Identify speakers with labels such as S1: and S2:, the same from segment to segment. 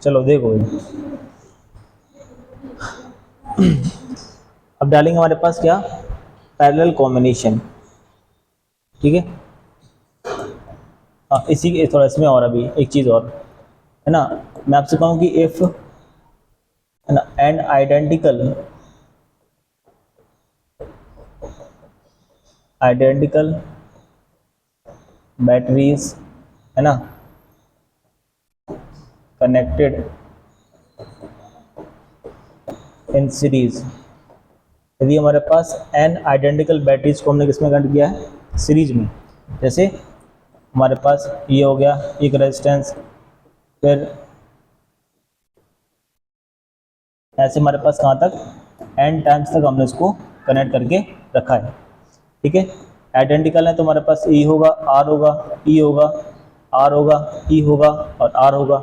S1: चलो देखो अब डालेंगे हमारे पास क्या, पैरेलल कॉम्बिनेशन, ठीक है। इसी के थोड़ा इसमें और अभी एक चीज़ और है ना, मैं आपसे कहूँ कि इफ़ है ना एंड आइडेंटिकल बैटरीज है ना कनेक्टेड इन सीरीज, यदि हमारे पास एन आइडेंटिकल बैटरीज को हमने किसमें कनेक्ट किया है, सीरीज में, जैसे हमारे पास ये हो गया एक रेजिस्टेंस, फिर ऐसे हमारे पास कहाँ तक एन टाइम्स तक हमने इसको कनेक्ट करके रखा है, ठीक है। आइडेंटिकल है तो हमारे पास ई होगा, आर होगा, ई होगा, आर होगा, ई होगा और आर होगा,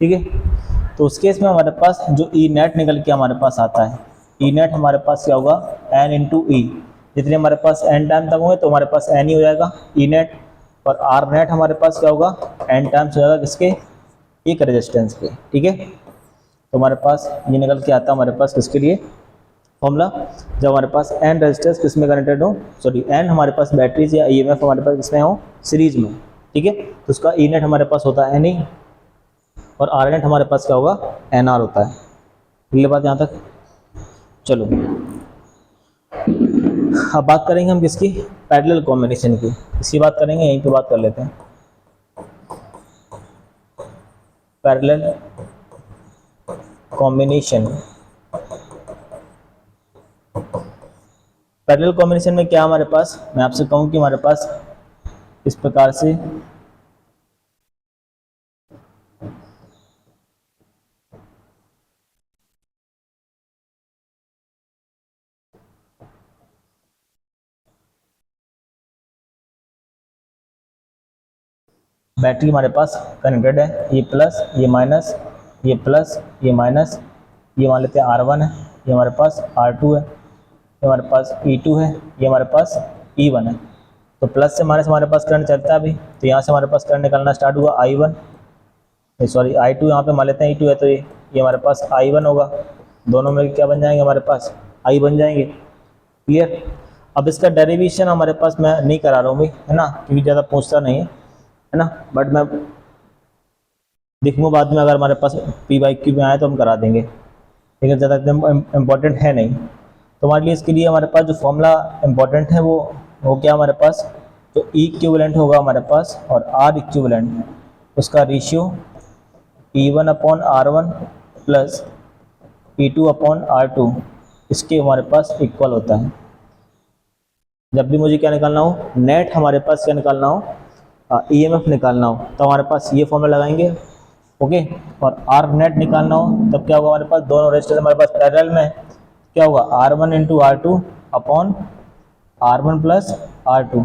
S1: ठीक है। तो उस केस में हमारे पास जो ई नेट निकल के हमारे पास आता है, ई नेट हमारे पास क्या होगा, एन इंटू ई, जितने हमारे पास एन टाइम तक होंगे तो हमारे पास एन ही हो जाएगा ई नेट, और आर नेट हमारे पास क्या होगा, एन टाइम्स हो जाएगा किसके, एक रेजिस्टेंस के, ठीक है। तो हमारे पास ये निकल के आता है हमारे पास किसके लिए फॉर्मूला, जब हमारे पास एन रेजिस्टेंस किस में कनेक्टेड हो, सॉरी एन हमारे पास बैटरीज या ईएमएफ हमारे पास किसमें हो, सीरीज में, ठीक है। तो उसका ई नेट हमारे पास होता है एन ई और आर नेट हमारे पास क्या होगा, एन आर होता है, अगली बात यहाँ तक। चलो अब बात करेंगे हम किसकी, पैरेलल कॉम्बिनेशन की, इसकी बात करेंगे, यहीं पे बात कर लेते हैं। पैरेलल कॉम्बिनेशन, पैरेलल कॉम्बिनेशन में क्या हमारे पास, मैं आपसे कहूँ कि हमारे पास इस प्रकार से बैटरी हमारे पास कनेक्टेड है, ये प्लस ये माइनस, ये प्लस ये माइनस, ये मान लेते हैं R1 है, ये हमारे पास R2 है, ये हमारे पास E2 है, ये हमारे पास E1 है। तो प्लस से माइनस हमारे पास करंट चलता है अभी, तो यहाँ से हमारे पास करंट निकलना स्टार्ट हुआ I1, सॉरी I2, यहाँ पे मान लेते हैं E2 है, तो ये हमारे पास I1 होगा, दोनों में क्या बन जाएंगे हमारे पास, I बन जाएंगे, क्लियर। अब इसका डेरिवेशन हमारे पास मैं नहीं करा रहा हूँ भाई, है ना, क्योंकि ज़्यादा पूछता नहीं है ना, बट मैं देखूँगा बाद में, अगर हमारे पास P/Q में आए तो हम करा देंगे, लेकिन ज़्यादा इम्पोर्टेंट है नहीं। तो हमारे लिए इसके लिए हमारे पास जो फॉर्मूला इम्पोर्टेंट है वो क्या हमारे पास, जो ई इक्विवेलेंट होगा हमारे पास और आर इक्विवेलेंट, उसका ratio P1 upon R1 plus P2 upon R2 इसके हमारे पास इक्वल होता है। जब भी मुझे क्या निकालना हो, नेट हमारे पास क्या निकालना हो, ईएमएफ निकालना हो, तो हमारे पास ये फॉर्मूला लगाएंगे, ओके। और आर नेट निकालना हो तब क्या होगा, हमारे पास दोनों रेजिस्टर हमारे पास पैरेलल में, क्या होगा R1 into R2 upon R1 plus R2,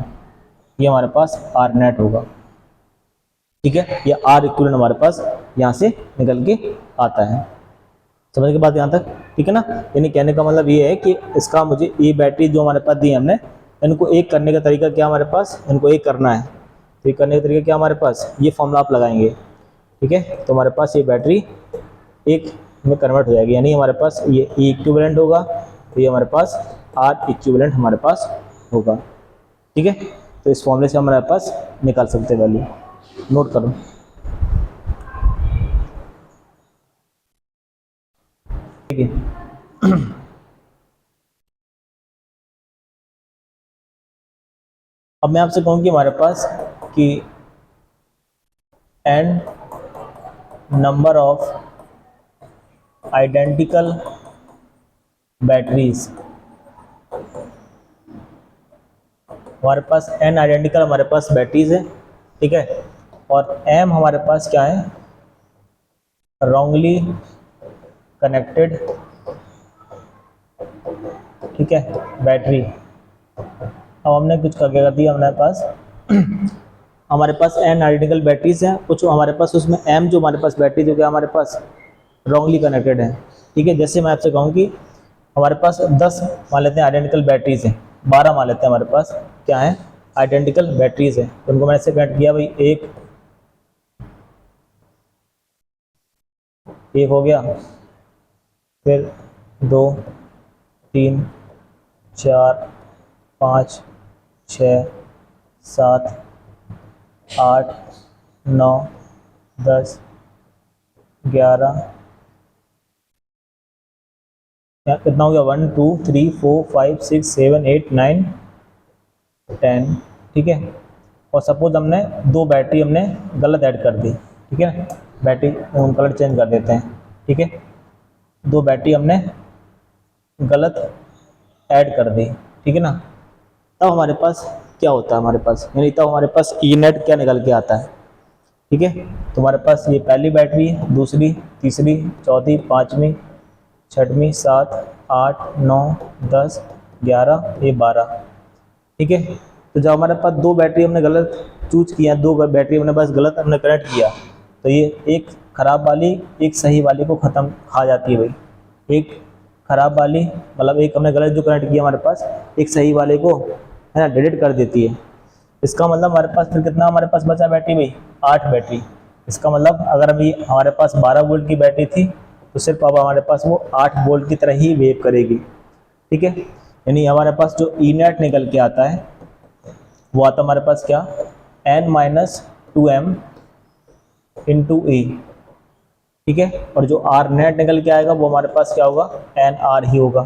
S1: ये हमारे पास आर नेट होगा, ठीक है। ये आर इक्विवेलेंट हमारे पास यहाँ से निकल के आता है, समझ के बात यहाँ तक, ठीक है ना। यानी कहने का मतलब ये है कि इसका मुझे ये बैटरी जो हमारे पास दी है हमने, इनको एक करने का तरीका क्या हमारे पास, इनको एक करना है, तो ये करने का तरीका क्या हमारे पास, ये फॉर्मूला आप लगाएंगे, ठीक है। तो हमारे पास ये बैटरी एक में कन्वर्ट हो जाएगी, यानी हमारे पास ये ई इक्विवेलेंट होगा, तो ये हमारे पास आर इक्विवेलेंट हमारे पास होगा, ठीक है। तो इस फॉर्मूले से हमारे पास निकाल सकते हैं वैल्यू, नोट करो, ठीक है। अब मैं आपसे कहूँ कि हमारे पास कि n number of identical batteries, हमारे पास n आइडेंटिकल हमारे पास बैटरीज है, ठीक है, और m हमारे पास क्या है, रॉन्गली कनेक्टेड, ठीक है, बैटरी। अब हमने कुछ करके कर दिया हमारे पास हमारे पास n आइडेंटिकल बैटरीज हैं, कुछ हमारे पास उसमें m जो हमारे पास बैटरी जो क्या हमारे पास रॉन्गली कनेक्टेड है, ठीक है। जैसे मैं आपसे कहूँ कि हमारे पास 10 मान लेते हैं आइडेंटिकल बैटरीज हैं, 12 मान लेते हैं हमारे पास क्या है, आइडेंटिकल बैटरीज हैं, तो उनको मैंने ऐसे कनेक्ट किया भाई, एक एक हो गया, फिर 2 3 4 5 6 7 8 9 10 11, कितना हो गया, 1 2 3 4 5 6 7 8 9 10, ठीक है। और सपोज हमने 2 बैटरी हमने गलत ऐड कर दी, ठीक है, बैटरी कलर चेंज कर देते हैं, ठीक है, 2 बैटरी हमने गलत ऐड कर दी, ठीक है ना। तब हमारे पास क्या होता है, हमारे पास यानी तब हमारे पास ई नेट क्या निकल के आता है, ठीक है। तो हमारे पास ये पहली बैटरी है, दूसरी, तीसरी, चौथी, पाँचवीं, छठवीं, 7 8 9 10 11, ये 12, ठीक है। तो जब हमारे पास 2 बैटरी हमने गलत चूज किया, 2 बैटरी हमने बस गलत हमने कनेक्ट किया, तो ये एक ख़राब वाली एक सही वाली को ख़त्म खा जाती है भाई। एक ख़राब वाली मतलब एक हमने गलत जो कनेक्ट किया हमारे पास, एक सही वाले को है ना डिलीट कर देती है। इसका मतलब हमारे पास फिर कितना हमारे पास बचा बैटरी भाई, 8 बैटरी। इसका मतलब अगर अभी हमारे पास 12 वोल्ट की बैटरी थी तो सिर्फ अब हमारे पास वो 8 वोल्ट की तरह ही वेव करेगी, ठीक है। यानी हमारे पास जो ई नेट निकल के आता है वो आता हमारे पास क्या, n-2m इंटू ई, ठीक है। और जो आर नेट निकल के आएगा वो हमारे पास क्या होगा, एन आर ही होगा।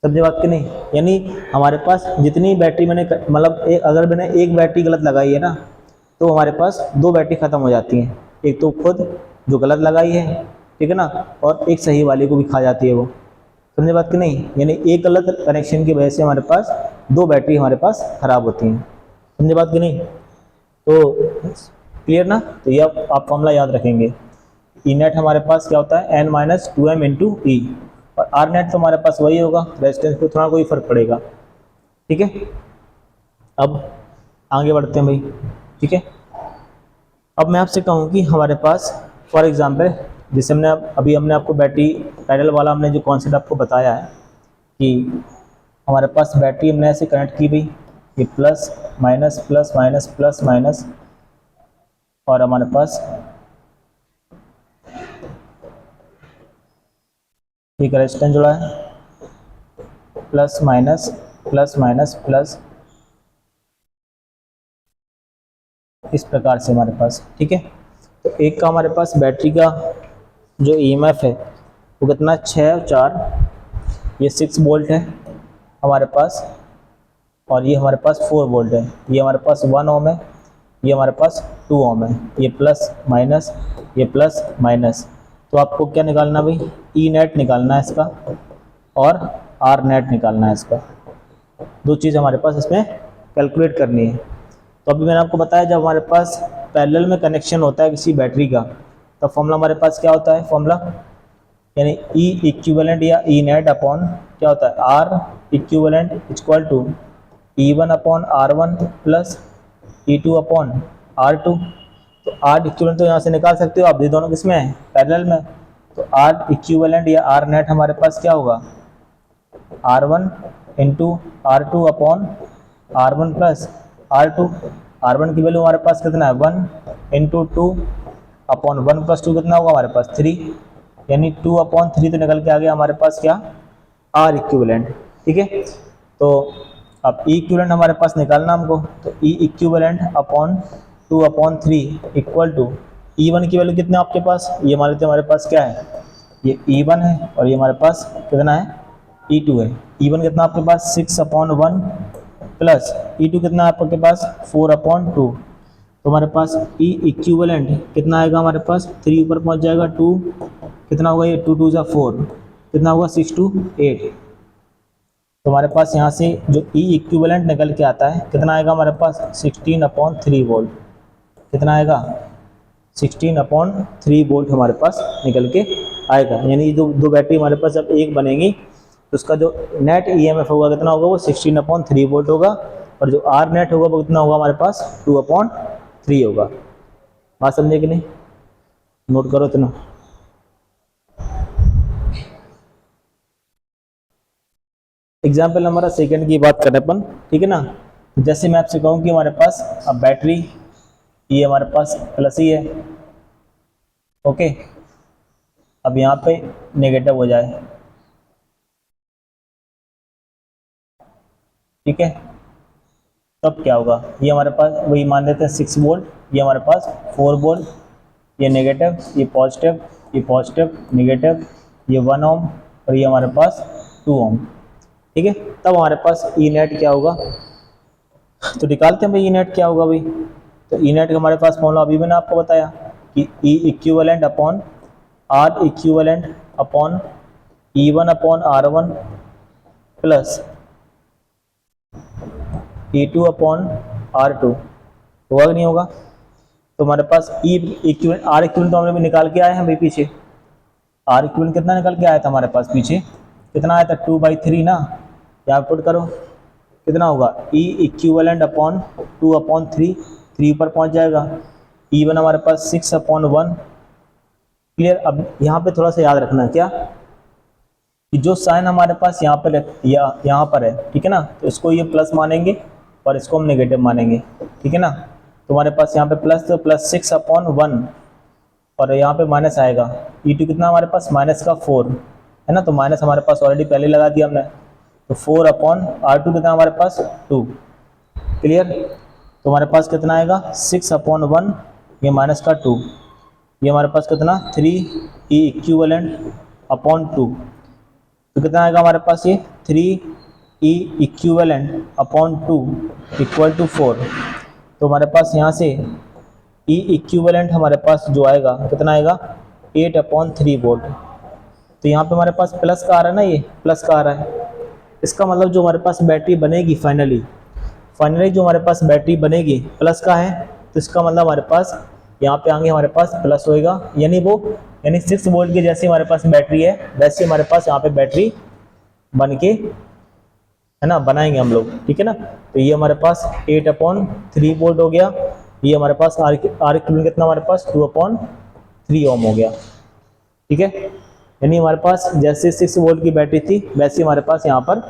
S1: समझे बात कि नहीं। यानी हमारे पास जितनी बैटरी मैंने मतलब अगर मैंने एक बैटरी गलत लगाई है ना तो हमारे पास 2 बैटरी ख़त्म हो जाती हैं, एक तो खुद जो गलत लगाई है, ठीक है ना, और एक सही वाले को भी खा जाती है वो। समझे बात कि नहीं। यानी एक गलत कनेक्शन की वजह से हमारे पास 2 बैटरी हमारे पास ख़राब होती हैं। समझे बात कि नहीं। तो क्लियर ना। तो ये आप फॉर्मूला याद रखेंगे। ई नेट हमारे पास क्या होता है, n-2m इंटू ई, और आर नेट तो हमारे पास वही होगा, रेजिस्टेंस पे थोड़ा कोई फर्क पड़ेगा, ठीक है। अब आगे बढ़ते हैं भाई, ठीक है। अब मैं आपसे कहूँ कि हमारे पास फॉर एग्जांपल जैसे हमने आपको बैटरी पैरेलल वाला हमने जो कॉन्सेप्ट आपको बताया है कि हमारे पास बैटरी हमने ऐसे कनेक्ट की भाई, ये plus minus plus minus plus minus, और हमारे पास एक रेजिस्टेंस जुड़ा है, plus minus plus minus plus, इस प्रकार से हमारे पास, ठीक है। तो एक का हमारे पास बैटरी का जो ईएमएफ है वो कितना, 6 और 4, ये 6 वोल्ट है हमारे पास, और ये हमारे पास 4 वोल्ट है, ये हमारे पास 1 ओम है, ये हमारे पास 2 ओम है, ये प्लस माइनस, ये प्लस माइनस। तो आपको क्या निकालना भाई, ई नेट निकालना है इसका और आर नेट निकालना है इसका। 2 चीज़ हमारे पास इसमें कैलकुलेट करनी है। तो अभी मैंने आपको बताया जब हमारे पास पैरेलल में कनेक्शन होता है किसी बैटरी का तो फॉर्मूला हमारे पास क्या होता है, फॉर्मूला यानी ई इक्विवेलेंट या ई नेट अपॉन क्या होता है, R equivalent equal to E1 upon R1 plus E2 upon R2। तो आर इक्विवेलेंट तो यहाँ से निकाल सकते हो आप, ये दोनों किसमें है, पैरेलल में। तो आर इक्विवेलेंट या आर नेट हमारे पास क्या होगा, R1 into R2 upon R1 plus R2। R1 की वैल्यू हमारे पास कितना है, 1 इंटू 2 अपॉन 1 प्लस 2 कितना होगा हमारे पास 3, यानी 2 अपॉन 3 तो निकल के आ गया हमारे पास क्या, आर इक्विवेलेंट, ठीक है। तो अब ई इक्विवेलेंट हमारे पास निकालना हमको, तो E equivalent upon 2 upon 3 equal to E1 की वैल्यू कितना आपके पास, ये हमारे पास क्या है, ये E1 है, और ये हमारे पास कितना है, E2 है। E1 कितना आपके पास 6 अपॉन 1 प्लस E2 कितना है आपके पास 4 अपॉन 2। तो हमारे पास ई इक्विवेलेंट कितना आएगा हमारे पास, 3 ऊपर पहुंच जाएगा, 2 कितना होगा, ये 2 2 जा 4 कितना होगा, 6 2 8। तो हमारे पास यहाँ से जो ई इक्विवेलेंट निकल के आता है कितना आएगा हमारे पास, 16 अपॉन 3 वोल्ट। कितना आएगा, 16 अपॉन 3 वोल्ट हमारे पास निकल के आएगा। यानी जो 2 बैटरी हमारे पास जब एक बनेगी तो उसका जो नेट ईएमएफ होगा कितना होगा, वो 16 अपॉन 3 वोल्ट होगा, और जो आर नेट होगा वो कितना होगा हमारे पास 2 अपॉन 3 होगा। बात समझे कि नहीं, नोट करो इतना। एग्जाम्पल हमारा सेकंड की बात करें अपन, ठीक है ना। जैसे मैं आपसे कहूँ कि हमारे पास अब बैटरी ये हमारे पास प्लस ही है, ओके, अब यहाँ पे नेगेटिव हो जाए, ठीक है, तब क्या होगा, ये हमारे पास वही मान लेते हैं 6 वोल्ट, ये हमारे पास 4 वोल्ट, ये नेगेटिव, ये पॉजिटिव, ये पॉजिटिव नेगेटिव, ये 1 ओम और ये हमारे पास 2 ओम, ठीक है। तब हमारे पास ई नेट क्या होगा, तो निकालते हैं भाई ई नेट क्या होगा भाई। तो ई नेट का हमारे पास फॉर्मूला अभी मैंने आपको बताया कि E equivalent upon R equivalent upon E1 upon R1 plus E2 upon R2 होगा कि नहीं होगा। तो हमारे पास ई इक्विवेलेंट आर इक्विवेलेंट तो हमने भी निकाल के आए हैं भाई पीछे, आर इक्विवेलेंट कितना निकल के आया था हमारे पास पीछे, कितना आया था 2/3 ना, यहाँ पुट करो कितना होगा ई इक्विवेलेंट अपॉन 2/3, 3 पर पहुँच जाएगा, E1 हमारे पास 6/1, क्लियर। अब यहाँ पे थोड़ा सा याद रखना क्या कि जो साइन हमारे पास यहाँ पर यहाँ पर है, ठीक है ना, तो इसको ये प्लस मानेंगे और इसको हम नेगेटिव मानेंगे, ठीक है ना। तो हमारे पास यहाँ पे प्लस, तो प्लस 6/1 और यहाँ पे माइनस आएगा, E2 कितना हमारे पास -4 है ना, तो माइनस हमारे पास ऑलरेडी पहले लगा दिया हमने, तो 4/R2 कितना हमारे पास 2, क्लियर। तो हमारे पास कितना आएगा 6/1, ये -2, ये हमारे पास कितना 3 ई इक्विवेलेंट अपॉन 2, तो कितना आएगा हमारे पास ये 3 ई इक्विवेलेंट अपॉन 2 इक्वल टू 4। तो हमारे पास यहाँ से ई इक्विवेलेंट हमारे पास जो आएगा कितना आएगा 8/3 वोल्ट। तो यहाँ पे हमारे पास प्लस का आ रहा है ना, ये प्लस का आ रहा है, इसका मतलब जो हमारे पास बैटरी बनेगी फाइनली जो हमारे पास बैटरी बनेगी प्लस का है, तो इसका मतलब हमारे पास यहाँ पे आगे हमारे पास प्लस होएगा, यानी 6 वोल्ट की जैसे हमारे पास बैटरी है वैसे हमारे पास यहाँ पे बैटरी बन के है ना बनाएंगे हम लोग, ठीक है ना। तो ये हमारे पास 8/3 वोल्ट हो गया, ये हमारे पास आर इक्विवेलेंट कितना हमारे पास 2/3 ओम हो गया, ठीक है। यानी हमारे पास जैसे 6 वोल्ट की बैटरी थी वैसे हमारे पास यहाँ पर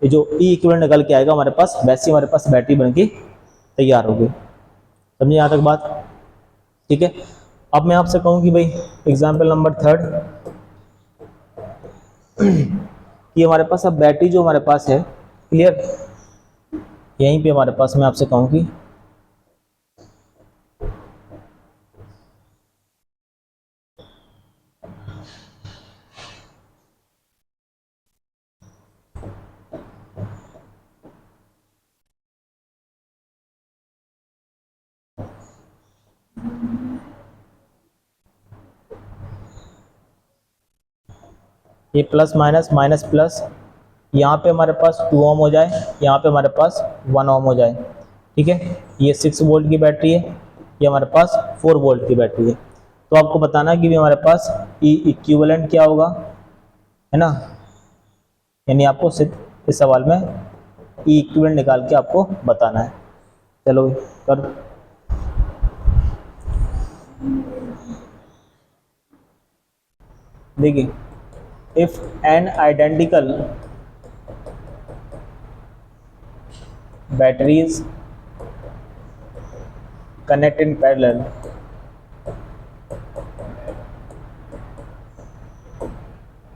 S1: ये जो ई इक्विवेलेंट निकल के आएगा हमारे पास, वैसे हमारे पास बैटरी बन के तैयार होगी, समझिए यहाँ तक बात, ठीक है। अब मैं आपसे कहूँ कि भाई एग्जाम्पल नंबर 3 कि हमारे पास अब बैटरी जो हमारे पास है, क्लियर, यहीं पे हमारे पास मैं आपसे कहूँ कि ये प्लस माइनस माइनस प्लस, यहाँ पे हमारे पास 2 ओम हो जाए, यहाँ पे हमारे पास 1 ओम हो जाए, ठीक है। ये 6 वोल्ट की बैटरी है, ये हमारे पास 4 वोल्ट की बैटरी है। तो आपको बताना है कि हमारे पास ई इक्विवेलेंट क्या होगा, है ना, यानी आपको इस सवाल में ई इक्विवेलेंट निकाल के आपको बताना है। चलो कर, देखिए, if an identical batteries connect in parallel,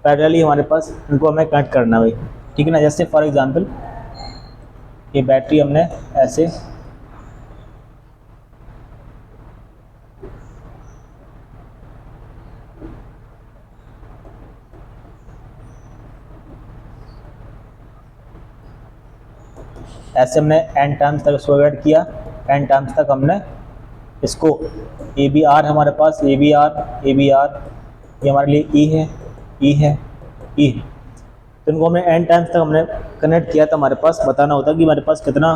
S1: parallelly हमारे पास इनको हमें कनेक्ट करना है भाई, ठीक है ना। जैसे फॉर एग्जांपल ये बैटरी हमने ऐसे हमने n टाइम्स तक इसको ऐड किया, n टाइम्स तक हमने इसको ए बी आर हमारे पास ए बी आर ये हमारे लिए ई है तो इनको हमने n टाइम्स तक हमने कनेक्ट किया। तो हमारे पास बताना होता कि हमारे पास कितना,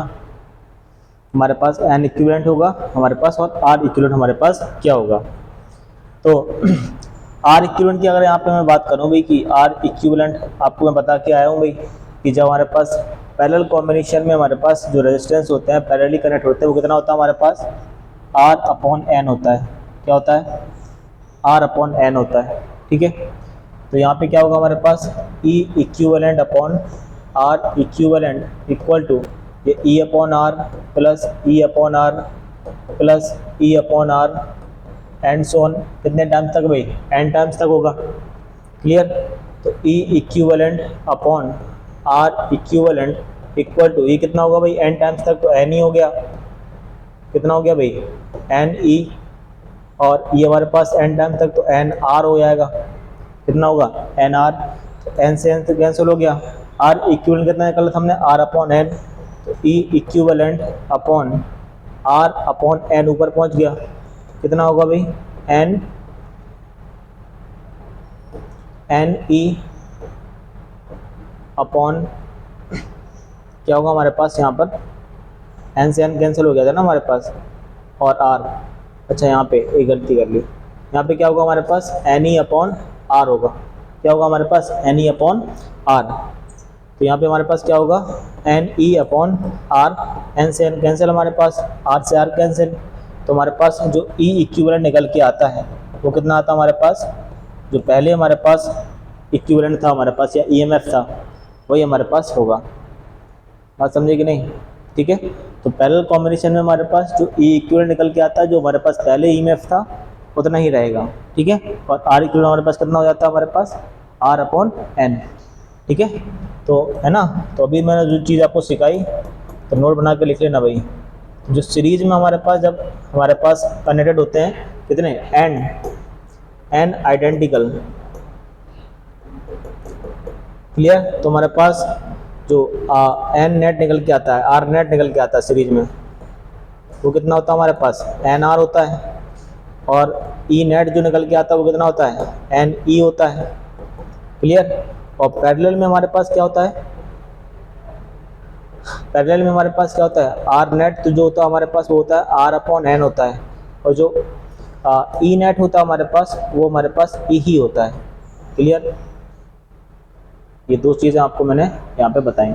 S1: हमारे पास n इक्विवेलेंट होगा हमारे पास और r इक्विवेलेंट हमारे पास क्या होगा। तो r इक्विवेलेंट की अगर यहाँ पे मैं बात करूँ भाई कि r इक्विवेलेंट आपको मैं बता के आया हूँ भाई कि जब हमारे पास पैरेलल कॉम्बिनेशन में हमारे पास जो रेजिस्टेंस होते हैं पैरेलली कनेक्ट होते हैं वो कितना होता है हमारे पास R/N होता है, क्या होता है R/N होता है, ठीक है। तो यहाँ पे क्या होगा हमारे पास E equivalent upon R equivalent equal to ये E/R plus E/R plus E/R and so on, कितने टाइम्स तक भाई, n टाइम्स तक होगा। क्लियर। तो E equivalent upon R equivalent equal to, E कितना होगा भाई n टाइम्स तक, तो n ही हो गया, कितना हो गया भाई n E, और ये हमारे पास n टाइम तक तो n R हो जाएगा, कितना होगा n R, तो n से n से कैंसिल हो गया, R इक्विवेलेंट कितना निकाला हमने R अपॉन n, तो E equivalent upon R upon n ऊपर पहुंच गया, कितना होगा भाई n E अपॉन क्या होगा हमारे पास यहाँ पर, n से n कैंसिल हो गया था ना हमारे पास, और R, अच्छा यहाँ पे एक गलती कर ली, यहाँ पे क्या होगा हमारे पास एन ई अपॉन आर होगा, क्या होगा हमारे पास एन ई अपॉन आर, तो यहाँ पे हमारे पास क्या होगा N E upon R, N से एन कैंसिल हमारे पास, आर से आर कैंसिल, तो हमारे पास जो ई इक्विवेलेंट निकल के आता है वो कितना आता है हमारे पास, जो पहले हमारे पास इक्विवेलेंट था हमारे पास या ईएमएफ था वही हमारे पास होगा। बात समझे कि नहीं? ठीक है। तो पैरेलल कॉम्बिनेशन में हमारे पास जो ई इक्विवेलेंट निकल के आता है, जो हमारे पास पहले ईएमएफ था उतना ही रहेगा। ठीक है। और आर इक्विवेलेंट हमारे पास कितना हो जाता है हमारे पास, आर अपॉन एन। ठीक है। तो है ना, तो अभी मैंने जो चीज़ आपको सिखाई तो नोट बना के लिख लेना भाई। जो सीरीज में हमारे पास जब हमारे पास कनेक्टेड होते हैं कितने एन आइडेंटिकल, क्लियर, तो हमारे पास जो एन नेट निकल के आता है, आर नेट निकल के आता है सीरीज में, वो कितना होता है हमारे पास एन आर होता है, और ई नेट जो निकल के आता है वो कितना होता है एन ई होता है। क्लियर। और पैरेलल में हमारे पास क्या होता है, पैरेलल में हमारे पास क्या होता है आर नेट, तो जो होता है हमारे पास वो होता है आर अपॉन एन होता है, और जो ई नेट होता है हमारे पास वो हमारे पास ई ही होता है। क्लियर। ये दो चीज़ें आपको मैंने यहाँ पे बताई।